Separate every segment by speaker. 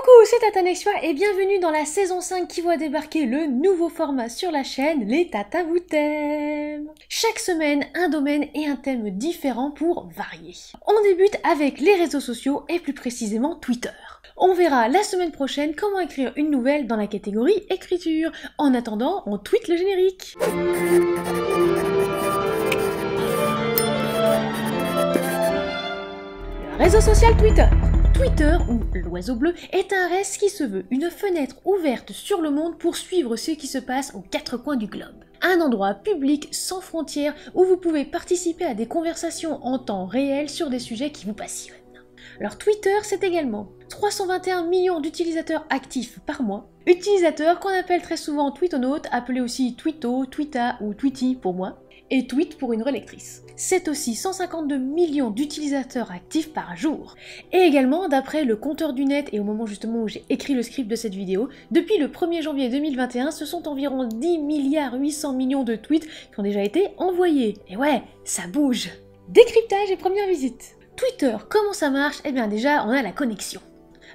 Speaker 1: Coucou, c'est Tata Nexua et bienvenue dans la saison 5 qui voit débarquer le nouveau format sur la chaîne, les Tata vous t'aiment. Chaque semaine, un domaine et un thème différent pour varier. On débute avec les réseaux sociaux et plus précisément Twitter. On verra la semaine prochaine comment écrire une nouvelle dans la catégorie écriture. En attendant, on tweet le générique. Le réseau social Twitter. Twitter, ou l'oiseau bleu, est un reste qui se veut une fenêtre ouverte sur le monde pour suivre ce qui se passe aux quatre coins du globe. Un endroit public sans frontières où vous pouvez participer à des conversations en temps réel sur des sujets qui vous passionnent. Alors Twitter, c'est également 321 millions d'utilisateurs actifs par mois, utilisateurs qu'on appelle très souvent tweetonautes, appelés aussi Twito, Twita ou Tweety pour moi, et Tweet pour une relectrice. C'est aussi 152 millions d'utilisateurs actifs par jour. Et également, d'après le compteur du net, et au moment justement où j'ai écrit le script de cette vidéo, depuis le 1er janvier 2021, ce sont environ 10 milliards 800 millions de tweets qui ont déjà été envoyés. Et ouais, ça bouge. Décryptage et première visite. Twitter, comment ça marche? Eh bien déjà, on a la connexion.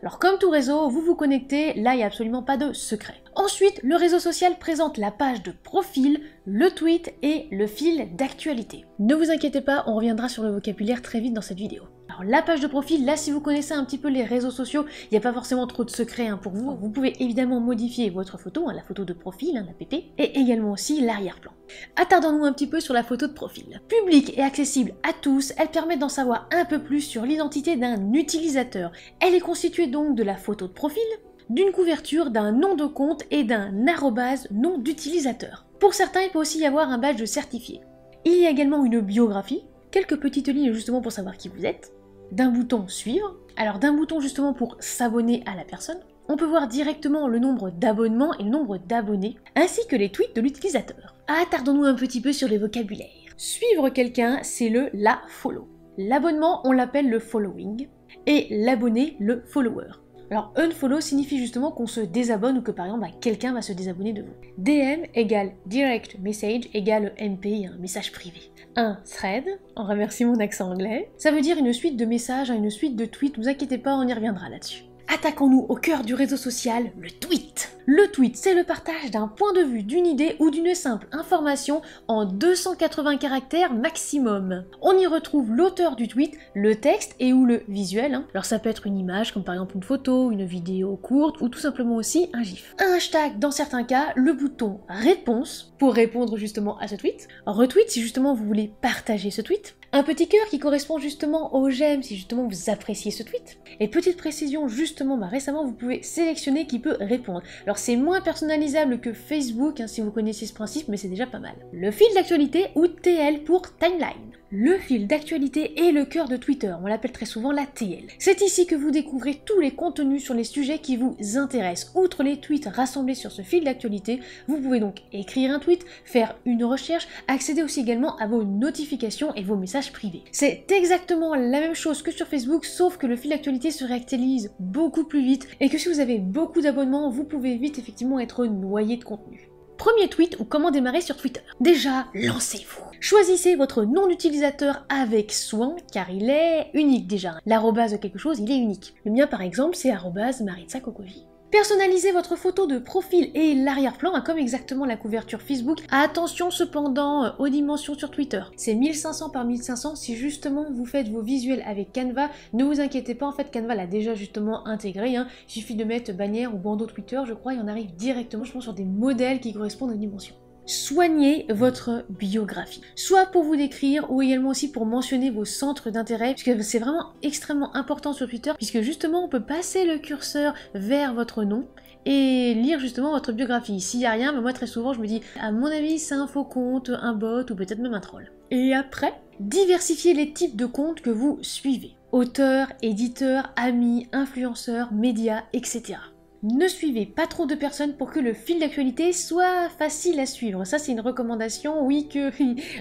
Speaker 1: Alors comme tout réseau, vous vous connectez, là il n'y a absolument pas de secret. Ensuite, le réseau social présente la page de profil, le tweet et le fil d'actualité. Ne vous inquiétez pas, on reviendra sur le vocabulaire très vite dans cette vidéo. Alors la page de profil, là si vous connaissez un petit peu les réseaux sociaux, il n'y a pas forcément trop de secrets pour vous. Vous pouvez évidemment modifier votre photo, la photo de profil, la PP, et également aussi l'arrière-plan. Attardons-nous un petit peu sur la photo de profil. Publique et accessible à tous, elle permet d'en savoir un peu plus sur l'identité d'un utilisateur. Elle est constituée donc de la photo de profil, d'une couverture, d'un nom de compte et d'un arrobase nom d'utilisateur. Pour certains, il peut aussi y avoir un badge certifié. Il y a également une biographie, quelques petites lignes justement pour savoir qui vous êtes, d'un bouton suivre, alors d'un bouton justement pour s'abonner à la personne. On peut voir directement le nombre d'abonnements et le nombre d'abonnés, ainsi que les tweets de l'utilisateur. Attardons-nous un petit peu sur les vocabulaires. Suivre quelqu'un, c'est la follow. L'abonnement, on l'appelle le following, et l'abonné, le follower. Alors unfollow signifie justement qu'on se désabonne ou que par exemple quelqu'un va se désabonner de vous. DM égale direct message égale MP, un message privé. Un thread, on remercie mon accent anglais, ça veut dire une suite de messages, une suite de tweets, ne vous inquiétez pas, on y reviendra là-dessus. Attaquons-nous au cœur du réseau social, le tweet. Le tweet, c'est le partage d'un point de vue, d'une idée ou d'une simple information en 280 caractères maximum. On y retrouve l'auteur du tweet, le texte et ou le visuel. Alors ça peut être une image, comme par exemple une photo, une vidéo courte ou tout simplement aussi un gif. Un hashtag dans certains cas, le bouton réponse pour répondre justement à ce tweet. Retweet si justement vous voulez partager ce tweet. Un petit cœur qui correspond justement au j'aime si justement vous appréciez ce tweet. Et petite précision justement, récemment vous pouvez sélectionner qui peut répondre. Alors c'est moins personnalisable que Facebook si vous connaissez ce principe, mais c'est déjà pas mal. Le fil d'actualité ou TL pour timeline. Le fil d'actualité est le cœur de Twitter, on l'appelle très souvent la TL. C'est ici que vous découvrez tous les contenus sur les sujets qui vous intéressent. Outre les tweets rassemblés sur ce fil d'actualité, vous pouvez donc écrire un tweet, faire une recherche, accéder aussi également à vos notifications et vos messages privés. C'est exactement la même chose que sur Facebook, sauf que le fil d'actualité se réactualise beaucoup plus vite et que si vous avez beaucoup d'abonnements, vous pouvez vite effectivement être noyé de contenu. Premier tweet ou comment démarrer sur Twitter. Déjà, lancez-vous. Choisissez votre nom d'utilisateur avec soin car il est unique déjà. L'arrobase de quelque chose, il est unique. Le mien par exemple, c'est @maritsakokovi. Personnalisez votre photo de profil et l'arrière-plan, comme exactement la couverture Facebook. Attention cependant aux dimensions sur Twitter. C'est 1500 par 1500 si justement vous faites vos visuels avec Canva. Ne vous inquiétez pas, en fait Canva l'a déjà justement intégré. Il suffit de mettre bannière ou bandeau Twitter, je crois, et on arrive directement je pense, sur des modèles qui correspondent aux dimensions. Soignez votre biographie, soit pour vous décrire ou également aussi pour mentionner vos centres d'intérêt, puisque c'est vraiment extrêmement important sur Twitter, puisque justement on peut passer le curseur vers votre nom et lire justement votre biographie. S'il n'y a rien, mais moi très souvent je me dis, à mon avis c'est un faux compte, un bot ou peut-être même un troll. Et après, diversifiez les types de comptes que vous suivez. Auteurs, éditeurs, amis, influenceurs, médias, etc. Ne suivez pas trop de personnes pour que le fil d'actualité soit facile à suivre. Ça, c'est une recommandation, oui, que...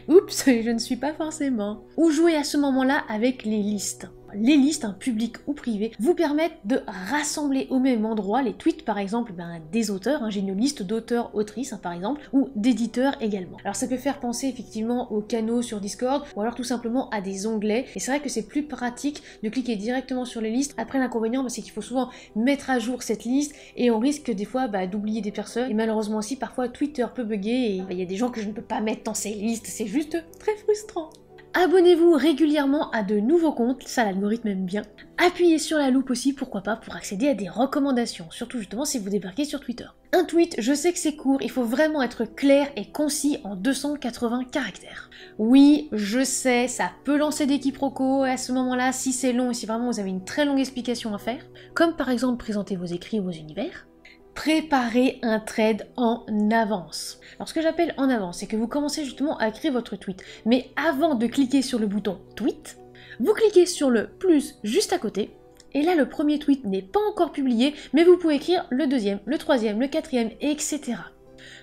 Speaker 1: Oups, je ne suis pas forcément. Ou jouez à ce moment-là avec les listes. Les listes, publiques ou privées, vous permettent de rassembler au même endroit les tweets par exemple des auteurs, j'ai une liste d'auteurs, autrices par exemple, ou d'éditeurs également. Alors ça peut faire penser effectivement aux canaux sur Discord, ou alors tout simplement à des onglets, et c'est vrai que c'est plus pratique de cliquer directement sur les listes. Après l'inconvénient, c'est qu'il faut souvent mettre à jour cette liste, et on risque des fois d'oublier des personnes, et malheureusement aussi parfois Twitter peut bugger, et il y a des gens que je ne peux pas mettre dans ces listes, c'est juste très frustrant. Abonnez-vous régulièrement à de nouveaux comptes, ça l'algorithme aime bien. Appuyez sur la loupe aussi, pourquoi pas, pour accéder à des recommandations, surtout justement si vous débarquez sur Twitter. Un tweet, je sais que c'est court, il faut vraiment être clair et concis en 280 caractères. Oui, je sais, ça peut lancer des quiproquos, et à ce moment-là, si c'est long et si vraiment vous avez une très longue explication à faire, comme par exemple présenter vos écrits ou vos univers, préparez un thread en avance. Alors ce que j'appelle en avance, c'est que vous commencez justement à écrire votre tweet, mais avant de cliquer sur le bouton tweet, vous cliquez sur le plus juste à côté, et là le premier tweet n'est pas encore publié, mais vous pouvez écrire le deuxième, le troisième, le quatrième, etc.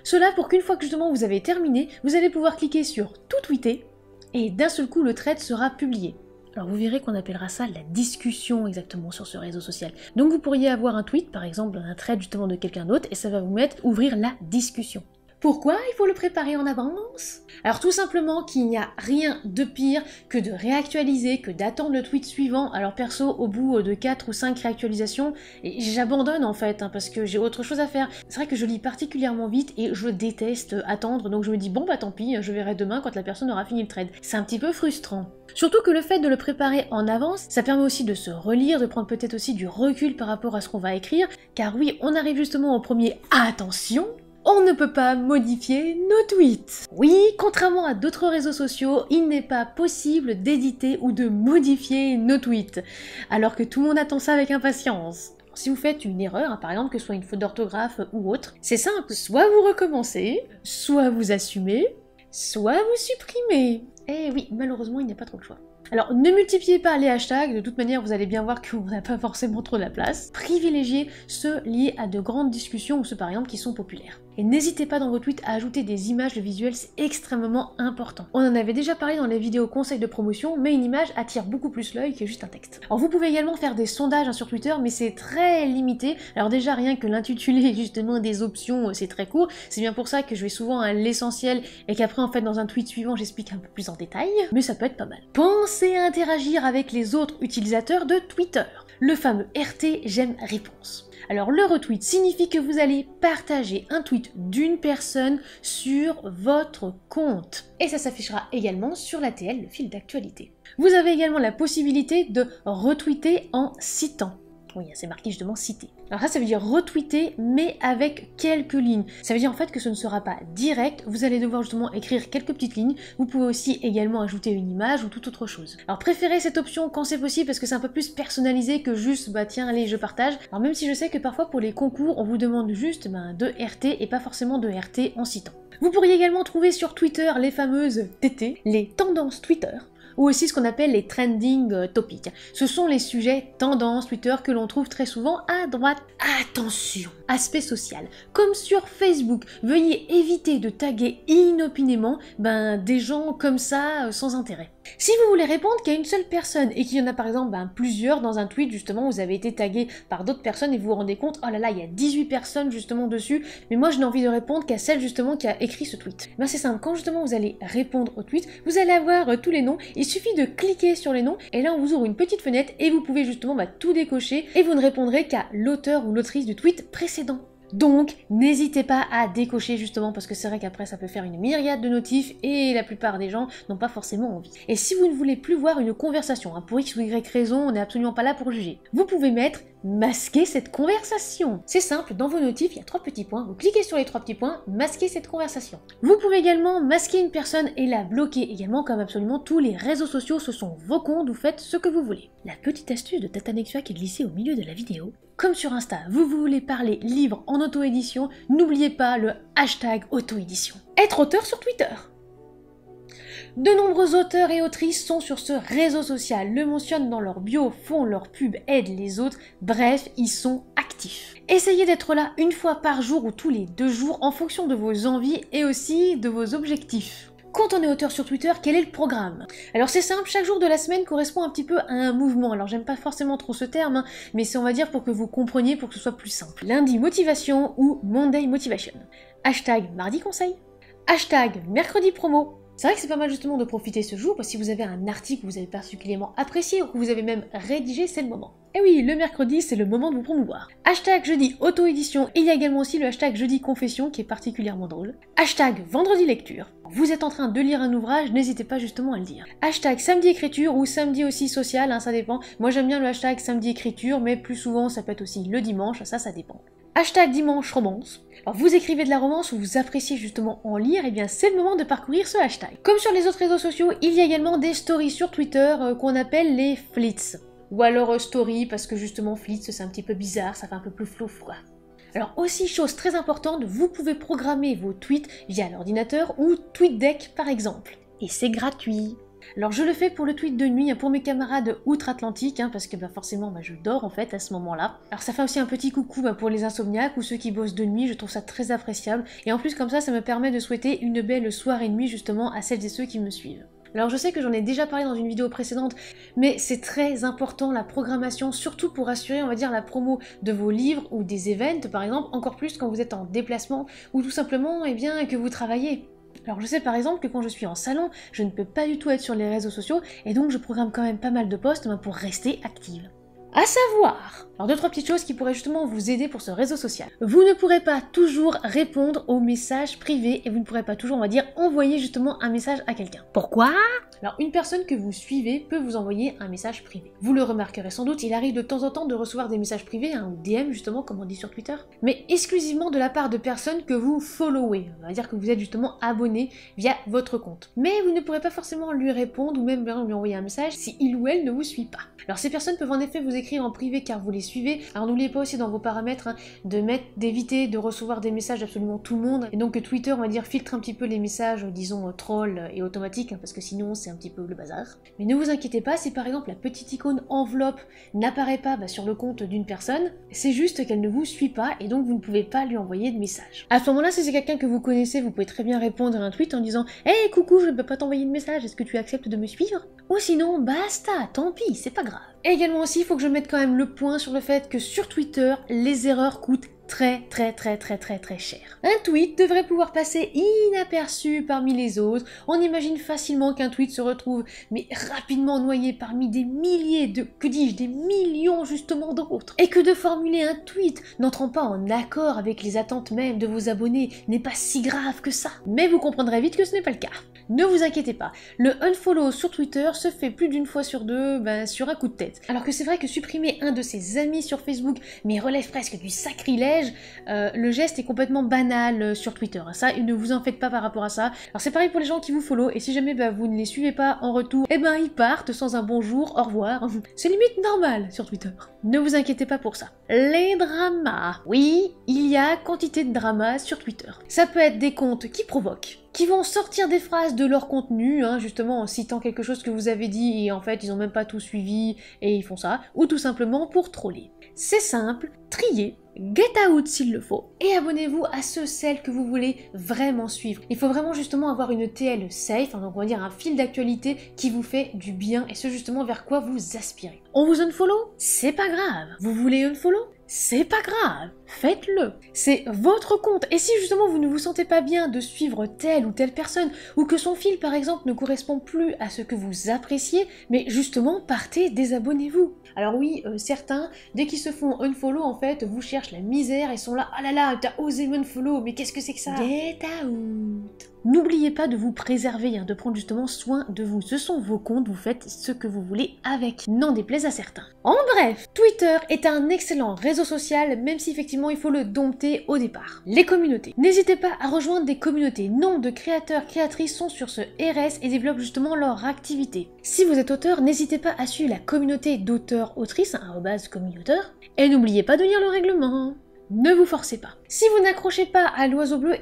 Speaker 1: Cela pour qu'une fois que justement vous avez terminé, vous allez pouvoir cliquer sur tout tweeter, et d'un seul coup le thread sera publié. Alors vous verrez qu'on appellera ça la discussion exactement sur ce réseau social. Donc vous pourriez avoir un tweet, par exemple un thread justement de quelqu'un d'autre, et ça va vous mettre ouvrir la discussion. Pourquoi il faut le préparer en avance? Alors tout simplement qu'il n'y a rien de pire que de réactualiser, que d'attendre le tweet suivant. Alors perso, au bout de 4 ou 5 réactualisations, j'abandonne en fait, parce que j'ai autre chose à faire. C'est vrai que je lis particulièrement vite et je déteste attendre, donc je me dis bon tant pis, je verrai demain quand la personne aura fini le thread. C'est un petit peu frustrant. Surtout que le fait de le préparer en avance, ça permet aussi de se relire, de prendre peut-être aussi du recul par rapport à ce qu'on va écrire, car oui, on arrive justement au premier « attention », on ne peut pas modifier nos tweets. Oui, contrairement à d'autres réseaux sociaux, il n'est pas possible d'éditer ou de modifier nos tweets, alors que tout le monde attend ça avec impatience. Si vous faites une erreur, par exemple que ce soit une faute d'orthographe ou autre, c'est simple, soit vous recommencez, soit vous assumez, soit vous supprimez. Eh oui, malheureusement, il n'y a pas trop de choix. Alors, ne multipliez pas les hashtags, de toute manière, vous allez bien voir qu'on n'a pas forcément trop de la place. Privilégiez ceux liés à de grandes discussions ou ceux, par exemple, qui sont populaires. Et n'hésitez pas dans vos tweets à ajouter des images, le visuel, c'est extrêmement important. On en avait déjà parlé dans les vidéos conseils de promotion, mais une image attire beaucoup plus l'œil que juste un texte. Alors vous pouvez également faire des sondages sur Twitter, mais c'est très limité. Alors déjà, rien que l'intitulé justement des options, c'est très court. C'est bien pour ça que je vais souvent à l'essentiel et qu'après, en fait, dans un tweet suivant, j'explique un peu plus en détail. Mais ça peut être pas mal. Pensez à interagir avec les autres utilisateurs de Twitter. Le fameux RT j'aime réponse. Alors le retweet signifie que vous allez partager un tweet d'une personne sur votre compte. Et ça s'affichera également sur l'ATL, le fil d'actualité. Vous avez également la possibilité de retweeter en citant. Oui, c'est marqué justement citer. Alors ça veut dire retweeter, mais avec quelques lignes. Ça veut dire en fait que ce ne sera pas direct, vous allez devoir justement écrire quelques petites lignes. Vous pouvez aussi également ajouter une image ou toute autre chose. Alors préférez cette option quand c'est possible parce que c'est un peu plus personnalisé que juste tiens allez je partage. Alors même si je sais que parfois pour les concours on vous demande juste de RT et pas forcément de RT en citant. Vous pourriez également trouver sur Twitter les fameuses TT, les tendances Twitter, ou aussi ce qu'on appelle les trending topics. Ce sont les sujets tendances Twitter que l'on trouve très souvent à droite. Attention! Aspect social. Comme sur Facebook, veuillez éviter de taguer inopinément des gens comme ça sans intérêt. Si vous voulez répondre qu'à une seule personne et qu'il y en a par exemple plusieurs dans un tweet, justement vous avez été tagué par d'autres personnes et vous vous rendez compte, oh là là, il y a 18 personnes justement dessus, mais moi je n'ai envie de répondre qu'à celle justement qui a écrit ce tweet. C'est simple, quand justement vous allez répondre au tweet, vous allez avoir tous les noms, il suffit de cliquer sur les noms et là on vous ouvre une petite fenêtre et vous pouvez justement tout décocher et vous ne répondrez qu'à l'auteur ou l'autrice du tweet précédent. Donc, n'hésitez pas à décocher justement parce que c'est vrai qu'après ça peut faire une myriade de notifs et la plupart des gens n'ont pas forcément envie. Et si vous ne voulez plus voir une conversation, pour X ou Y raison, on n'est absolument pas là pour juger, vous pouvez mettre masquer cette conversation. C'est simple, dans vos notifs, il y a 3 petits points, vous cliquez sur les 3 petits points, masquer cette conversation. Vous pouvez également masquer une personne et la bloquer également comme absolument tous les réseaux sociaux, ce sont vos comptes, vous faites ce que vous voulez. La petite astuce de Tatanexua qui est glissée au milieu de la vidéo. Comme sur Insta, vous voulez parler livre en auto-édition, n'oubliez pas le hashtag auto-édition. Être auteur sur Twitter. De nombreux auteurs et autrices sont sur ce réseau social, le mentionnent dans leur bio, font leur pub, aident les autres, bref, ils sont actifs. Essayez d'être là une fois par jour ou tous les 2 jours en fonction de vos envies et aussi de vos objectifs. quand on est auteur sur Twitter, quel est le programme? Alors c'est simple, chaque jour de la semaine correspond un petit peu à un mouvement. Alors j'aime pas forcément trop ce terme, hein, mais c'est on va dire pour que vous compreniez, pour que ce soit plus simple. Lundi motivation ou Monday motivation. Hashtag mardi conseil. Hashtag mercredi promo. C'est vrai que c'est pas mal justement de profiter ce jour, parce que si vous avez un article que vous avez particulièrement apprécié ou que vous avez même rédigé, c'est le moment. Et oui, le mercredi, c'est le moment de vous promouvoir. Hashtag jeudi auto-édition, il y a également aussi le hashtag jeudi confession qui est particulièrement drôle. Hashtag vendredi lecture. Vous êtes en train de lire un ouvrage, n'hésitez pas justement à le dire. Hashtag samedi écriture ou samedi aussi social, hein, ça dépend. Moi j'aime bien le hashtag samedi écriture, mais plus souvent ça peut être aussi le dimanche, ça dépend. Hashtag dimanche romance. Alors vous écrivez de la romance ou vous appréciez justement en lire, et bien c'est le moment de parcourir ce hashtag. Comme sur les autres réseaux sociaux, il y a également des stories sur Twitter qu'on appelle les flits. Ou alors story parce que justement flits c'est un petit peu bizarre, ça fait un peu plus flouf quoi. Alors aussi, chose très importante, vous pouvez programmer vos tweets via l'ordinateur ou TweetDeck par exemple. Et c'est gratuit. Alors je le fais pour le tweet de nuit, pour mes camarades outre-Atlantique, parce que forcément je dors en fait à ce moment-là. Alors ça fait aussi un petit coucou pour les insomniaques ou ceux qui bossent de nuit, je trouve ça très appréciable. Et en plus comme ça me permet de souhaiter une belle soirée nuit justement à celles et ceux qui me suivent. Alors je sais que j'en ai déjà parlé dans une vidéo précédente, mais c'est très important la programmation, surtout pour assurer, on va dire, la promo de vos livres ou des events par exemple, encore plus quand vous êtes en déplacement ou tout simplement que vous travaillez. Alors je sais par exemple que quand je suis en salon, je ne peux pas du tout être sur les réseaux sociaux et donc je programme quand même pas mal de posts pour rester active. À savoir, alors 2-3 petites choses qui pourraient justement vous aider pour ce réseau social. Vous ne pourrez pas toujours répondre aux messages privés et vous ne pourrez pas toujours, on va dire, envoyer justement un message à quelqu'un. Pourquoi? Alors une personne que vous suivez peut vous envoyer un message privé. Vous le remarquerez sans doute, il arrive de temps en temps de recevoir des messages privés, ou DM justement comme on dit sur Twitter, mais exclusivement de la part de personnes que vous followez, on va dire que vous êtes justement abonné via votre compte. Mais vous ne pourrez pas forcément lui répondre ou même lui envoyer un message si il ou elle ne vous suit pas. Alors ces personnes peuvent en effet vous écrire en privé car vous les suivez. Alors n'oubliez pas aussi dans vos paramètres d'éviter de recevoir des messages d'absolument tout le monde, et donc que Twitter, on va dire, filtre un petit peu les messages, disons, trolls et automatiques, parce que sinon c'est un petit peu le bazar. Mais ne vous inquiétez pas, si par exemple la petite icône enveloppe n'apparaît pas sur le compte d'une personne, c'est juste qu'elle ne vous suit pas et donc vous ne pouvez pas lui envoyer de message. À ce moment-là, si c'est quelqu'un que vous connaissez, vous pouvez très bien répondre à un tweet en disant « Hey coucou, je ne peux pas t'envoyer de message, est-ce que tu acceptes de me suivre ?» Ou sinon, basta, tant pis, c'est pas grave. Et également aussi, il faut que je mette quand même le point sur le fait que sur Twitter, les erreurs coûtent très cher. Un tweet devrait pouvoir passer inaperçu parmi les autres. On imagine facilement qu'un tweet se retrouve mais rapidement noyé parmi des milliers des millions justement d'autres. Et que de formuler un tweet n'entrant pas en accord avec les attentes même de vos abonnés n'est pas si grave que ça. Mais vous comprendrez vite que ce n'est pas le cas. Ne vous inquiétez pas, le unfollow sur Twitter se fait plus d'une fois sur deux sur un coup de tête. Alors que c'est vrai que supprimer un de ses amis sur Facebook mais relève presque du sacrilège, le geste est complètement banal sur Twitter. Ça, ne vous en faites pas par rapport à ça. Alors c'est pareil pour les gens qui vous follow, et si jamais vous ne les suivez pas en retour, ils partent sans un bonjour, au revoir. C'est limite normal sur Twitter. Ne vous inquiétez pas pour ça. Les dramas. Oui, il y a quantité de dramas sur Twitter. Ça peut être des comptes qui provoquent, qui vont sortir des phrases de leur contenu, justement en citant quelque chose que vous avez dit et en fait ils ont même pas tout suivi et ils font ça, ou tout simplement pour troller. C'est simple, triez, get out s'il le faut, et abonnez-vous à celles que vous voulez vraiment suivre. Il faut vraiment justement avoir une TL safe, donc on va dire un fil d'actualité qui vous fait du bien et ce justement vers quoi vous aspirez. On vous unfollow? C'est pas grave. Vous voulez unfollow? C'est pas grave, faites-le. C'est votre compte. Et si justement vous ne vous sentez pas bien de suivre telle ou telle personne, ou que son fil par exemple ne correspond plus à ce que vous appréciez, mais justement partez, désabonnez-vous. Alors oui, certains, dès qu'ils se font unfollow en fait, vous cherchent la misère et sont là, ah là là, t'as osé unfollow, mais qu'est-ce que c'est que ça? Get out. N'oubliez pas de vous préserver, de prendre justement soin de vous. Ce sont vos comptes, vous faites ce que vous voulez avec, n'en déplaise à certains. En bref, Twitter est un excellent réseau social, même si effectivement il faut le dompter au départ. Les communautés. N'hésitez pas à rejoindre des communautés. Nombre de créateurs, créatrices sont sur ce RS et développent justement leur activité. Si vous êtes auteur, n'hésitez pas à suivre la communauté d'auteurs, autrices, @communauteur, et n'oubliez pas de lire le règlement. Ne vous forcez pas. Si vous n'accrochez pas à l'oiseau bleu,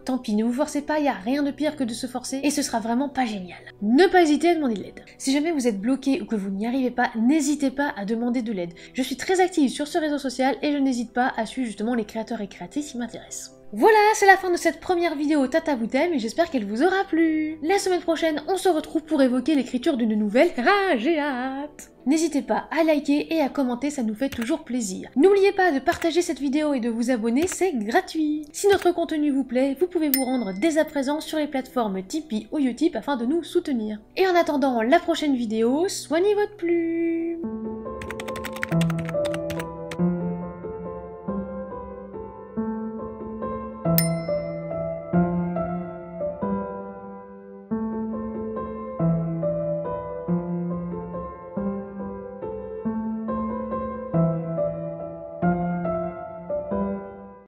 Speaker 1: tant pis, ne vous forcez pas, il n'y a rien de pire que de se forcer et ce sera vraiment pas génial. Ne pas hésiter à demander de l'aide. Si jamais vous êtes bloqué ou que vous n'y arrivez pas, n'hésitez pas à demander de l'aide. Je suis très active sur ce réseau social et je n'hésite pas à suivre justement les créateurs et créatrices qui m'intéressent. Voilà, c'est la fin de cette première vidéo Tata vous t'aime et j'espère qu'elle vous aura plu. La semaine prochaine, on se retrouve pour évoquer l'écriture d'une nouvelle. Ah, j'ai hâte! N'hésitez pas à liker et à commenter, ça nous fait toujours plaisir. N'oubliez pas de partager cette vidéo et de vous abonner, c'est gratuit. Si notre contenu vous plaît, vous pouvez vous rendre dès à présent sur les plateformes Tipeee ou Utip afin de nous soutenir. Et en attendant la prochaine vidéo, soignez votre plume!